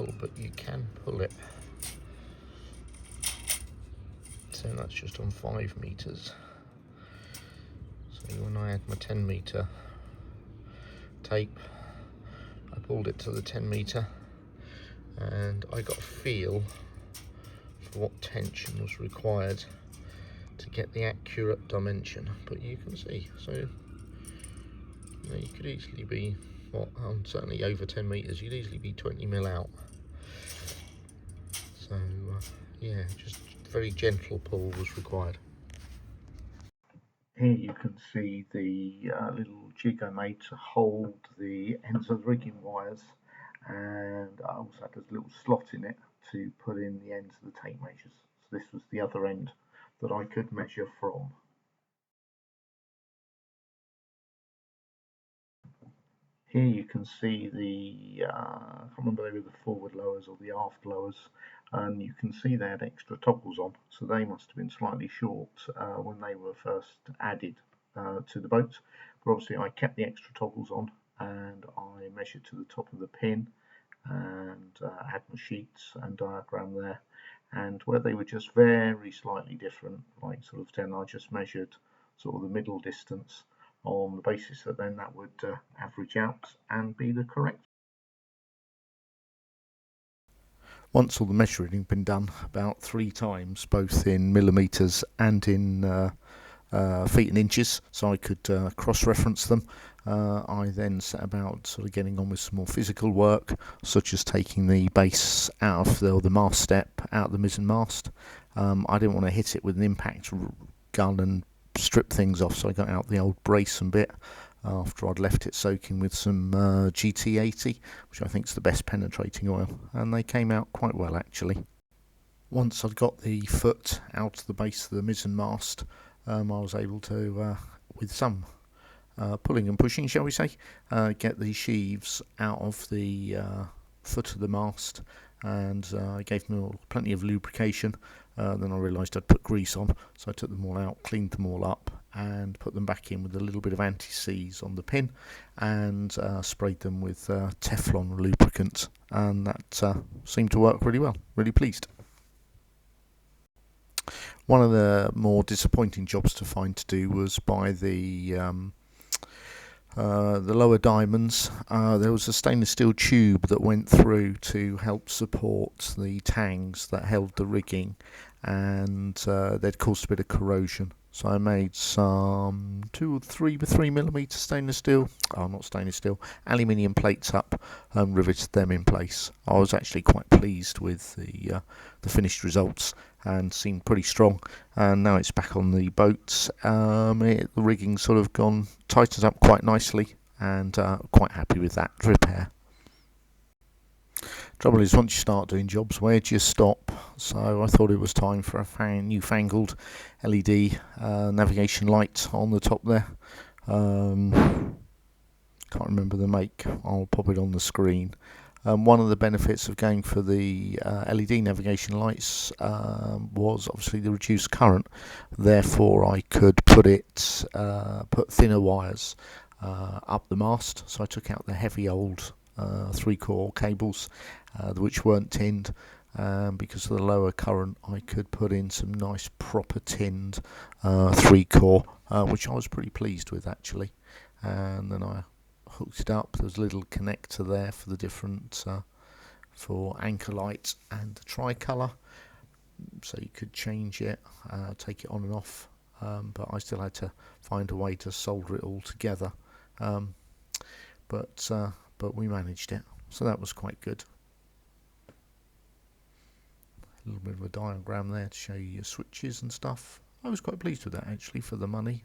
pull, but you can pull it. So that's just on 5 meters. So when I had my 10 meter tape, I pulled it to the 10 meter and I got a feel for what tension was required to get the accurate dimension. But you can see, so you could easily be, certainly over 10 meters, you'd easily be 20 mil out. So yeah, just very gentle pull was required. Here you can see the little jig I made to hold the ends of the rigging wires, and I also had a little slot in it to put in the ends of the tape measures. So this was the other end that I could measure from. Here you can see the, I can't remember if they were the forward lowers or the aft lowers, and you can see they had extra toggles on, so they must have been slightly short when they were first added to the boat. But obviously I kept the extra toggles on and I measured to the top of the pin and had my sheets and diagram there, and where they were just very slightly different, like sort of 10, I just measured sort of the middle distance on the basis that then that would average out and be the correct. Once all the measuring had been done about 3 times, both in millimeters and in feet and inches, so I could cross-reference them, I then set about sort of getting on with some more physical work, such as taking the base out of the mast step out of the mizzen mast. I didn't want to hit it with an impact gun and strip things off, so I got out the old brace and bit after I'd left it soaking with some GT80, which I think is the best penetrating oil, and they came out quite well actually. Once I'd got the foot out of the base of the mizzen mast, I was able to, with some pulling and pushing, shall we say, get the sheaves out of the foot of the mast, and I gave them plenty of lubrication. Then I realised I'd put grease on, so I took them all out, cleaned them all up, and put them back in with a little bit of anti-seize on the pin, and sprayed them with Teflon lubricant, and that seemed to work really well. Really pleased. One of the more disappointing jobs to find to do was by the lower diamonds. There was a stainless steel tube that went through to help support the tangs that held the rigging, and they'd caused a bit of corrosion. So I made some 2 or 3mm stainless steel, not stainless steel, aluminium plates up and riveted them in place. I was actually quite pleased with the finished results, and seemed pretty strong. And now it's back on the boat. The rigging's sort of tightened up quite nicely, and quite happy with that repair. Trouble is, once you start doing jobs, where do you stop? So I thought it was time for a newfangled LED navigation light on the top there. Can't remember the make. I'll pop it on the screen. One of the benefits of going for the LED navigation lights was obviously the reduced current. Therefore, I could put thinner wires up the mast. So I took out the heavy old 3-core cables, which weren't tinned. Because of the lower current, I could put in some nice proper tinned 3-core, which I was pretty pleased with actually. And then I hooked it up. There's a little connector there for the different for anchor light and the tricolour, so you could change it, take it on and off, but I still had to find a way to solder it all together, but we managed it, so that was quite good. A little bit of a diagram there to show you your switches and stuff. I was quite pleased with that actually for the money.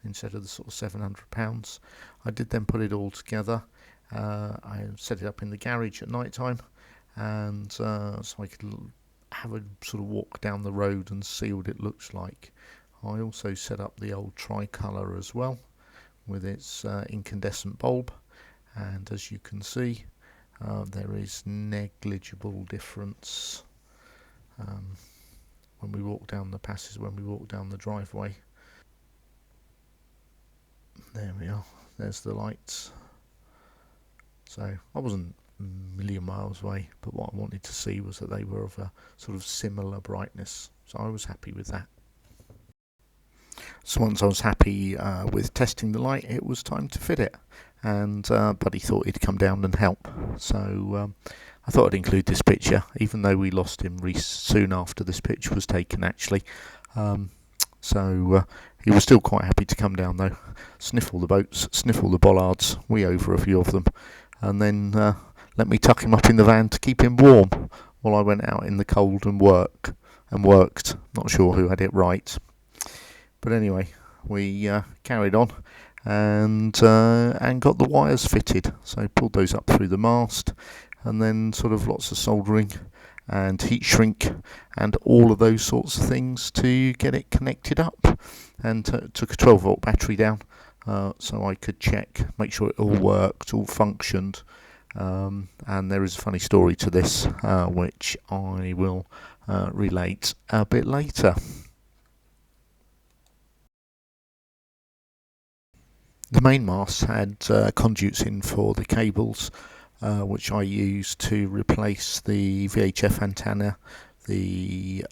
Instead of the sort of £700. I did then put it all together. I set it up in the garage at night time, and so I could have a sort of walk down the road and see what it looks like. I also set up the old tricolour as well with its incandescent bulb, and as you can see, there is negligible difference when we walk down the passes, when we walk down the driveway. There we are, there's the lights. So I wasn't million miles away, but what I wanted to see was that they were of a sort of similar brightness, so I was happy with that. So once I was happy with testing the light, it was time to fit it, and Buddy thought he'd come down and help, so I thought I'd include this picture, even though we lost him soon after this picture was taken actually. So he was still quite happy to come down though, sniff all the boats, sniff all the bollards, wee over a few of them, and then let me tuck him up in the van to keep him warm while I went out in the cold and worked. Not sure who had it right. But anyway, we carried on and got the wires fitted. So pulled those up through the mast, and then sort of lots of soldering and heat shrink and all of those sorts of things to get it connected up. And took a 12-volt battery down so I could make sure it all worked, all functioned. And there is a funny story to this, which I will relate a bit later. The main mast had conduits in for the cables, which I used to replace the VHF antenna, the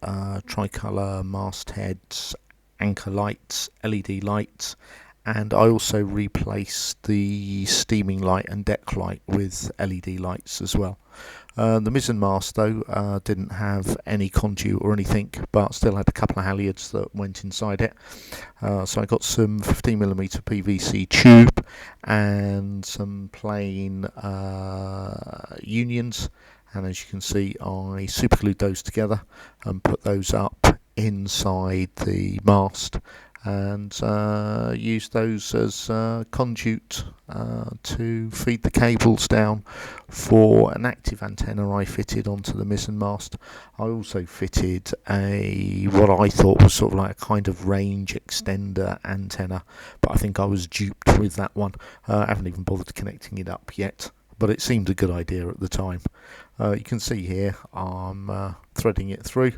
tricolour mastheads, anchor lights, LED lights, and I also replaced the steaming light and deck light with LED lights as well. The mizzen mast though didn't have any conduit or anything, but still had a couple of halyards that went inside it. So I got some 15mm PVC tube and some plain unions, and as you can see I superglued those together and put those up inside the mast, and used those as conduit to feed the cables down for an active antenna I fitted onto the mizzen mast. I also fitted what I thought was sort of like a kind of range extender antenna, but I think I was duped with that one. I haven't even bothered connecting it up yet, but it seemed a good idea at the time. You can see here I'm threading it through,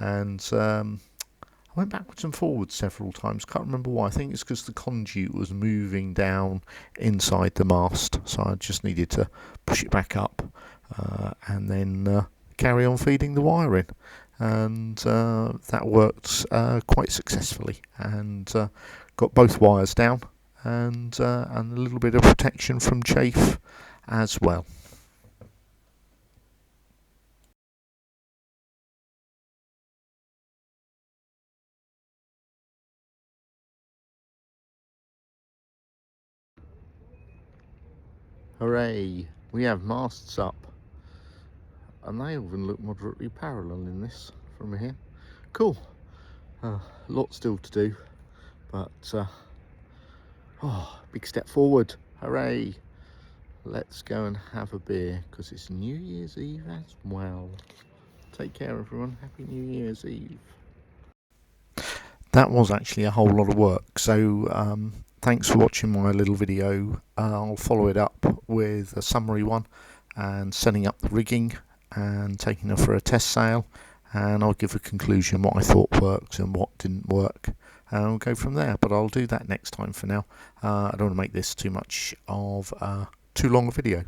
and I went backwards and forwards several times. Can't remember why. I think it's because the conduit was moving down inside the mast, so I just needed to push it back up and then carry on feeding the wire in. And that worked quite successfully, and got both wires down, and a little bit of protection from chafe as well. Hooray! We have masts up, and they even look moderately parallel in this from here. Cool. Lot still to do, but big step forward. Hooray! Let's go and have a beer, because it's New Year's Eve as well. Take care everyone, Happy New Year's Eve. That was actually a whole lot of work, so thanks for watching my little video. I'll follow it up with a summary one and setting up the rigging and taking her for a test sail, and I'll give a conclusion what I thought worked and what didn't work, and I'll go from there. But I'll do that next time. For now, I don't want to make this too much of too long a video.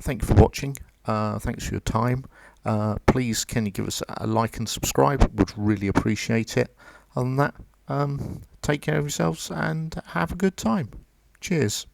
Thank you for watching. Thanks for your time. Please can you give us a like and subscribe? Would really appreciate it. Other than that, take care of yourselves and have a good time. Cheers.